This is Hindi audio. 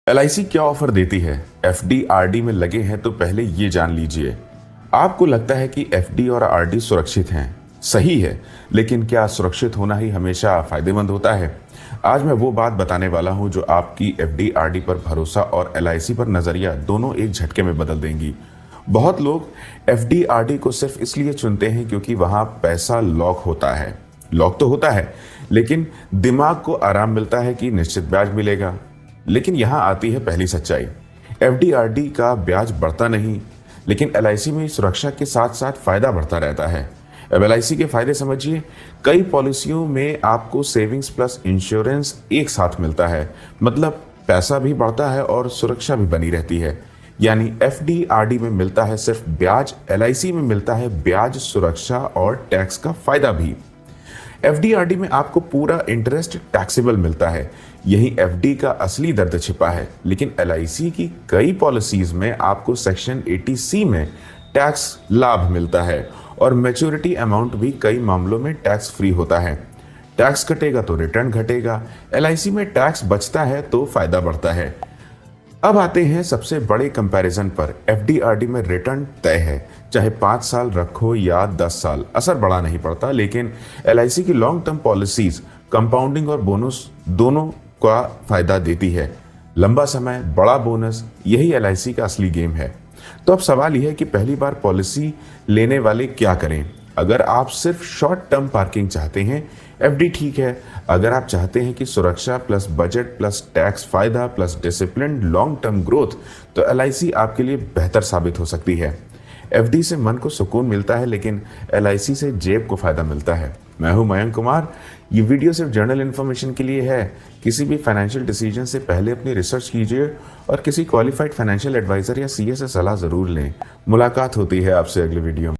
एलआईसी क्या ऑफर देती है? एफडी आरडी में लगे हैं तो पहले ये जान लीजिए। आपको लगता है कि एफडी और आरडी सुरक्षित हैं। सही है, लेकिन क्या सुरक्षित होना ही हमेशा फायदेमंद होता है? आज मैं वो बात बताने वाला हूं जो आपकी एफडी आरडी पर भरोसा और एलआईसी पर नजरिया दोनों एक झटके में बदल देंगी। बहुत लोग एफडी आरडी को सिर्फ इसलिए चुनते हैं क्योंकि वहां पैसा लॉक होता है। लॉक तो होता है, लेकिन दिमाग को आराम मिलता है कि निश्चित ब्याज मिलेगा। लेकिन यहां आती है पहली सच्चाई। एफडीआरडी का ब्याज बढ़ता नहीं, लेकिन एलआईसी में सुरक्षा के साथ साथ फायदा बढ़ता रहता है। अब एलआईसी के फायदे समझिए। कई पॉलिसियों में आपको सेविंग्स प्लस इंश्योरेंस एक साथ मिलता है, मतलब पैसा भी बढ़ता है और सुरक्षा भी बनी रहती है। यानी एफडीआरडी में मिलता है सिर्फ ब्याज, एलआईसी में मिलता है ब्याज, सुरक्षा और टैक्स का फायदा भी। एफडीआरडी में आपको पूरा इंटरेस्ट टैक्सेबल मिलता है। यही एफडी का असली दर्द छिपा है। लेकिन एलआईसी की कई पॉलिसीज में आपको सेक्शन 80C में टैक्स लाभ मिलता है और मैच्योरिटी अमाउंट भी कई मामलों में टैक्स फ्री होता है। टैक्स कटेगा तो रिटर्न घटेगा। एलआईसी में टैक्स बचता है तो फायदा बढ़ता है। अब आते हैं सबसे बड़े कंपैरिजन पर। एफडीआरडी में रिटर्न तय है, चाहे 5 साल रखो या 10 साल, असर बड़ा नहीं पड़ता। लेकिन एलआईसी की लॉन्ग टर्म पॉलिसीज कंपाउंडिंग और बोनस दोनों का फायदा देती है। लंबा समय, बड़ा बोनस, यही एलआईसी का असली गेम है। तो अब सवाल यह है कि पहली बार पॉलिसी लेने वाले क्या करें? अगर आप सिर्फ शॉर्ट टर्म पार्किंग चाहते हैं, एफडी ठीक है। अगर आप चाहते हैं कि सुरक्षा प्लस बजट प्लस टैक्स फायदा plus discipline long term growth, तो एलआईसी आपके लिए बेहतर साबित हो सकती है। एफडी से मन को सुकून मिलता है, लेकिन एलआईसी से जेब को फायदा मिलता है। मैं हूं मयंक कुमार। ये वीडियो सिर्फ जनरल इन्फॉर्मेशन के लिए है। किसी भी फाइनेंशियल डिसीजन से पहले अपनी रिसर्च कीजिए और किसी क्वालिफाइड फाइनेंशियल एडवाइजर या सीए से सलाह जरूर लें। मुलाकात होती है आपसे अगले वीडियो में।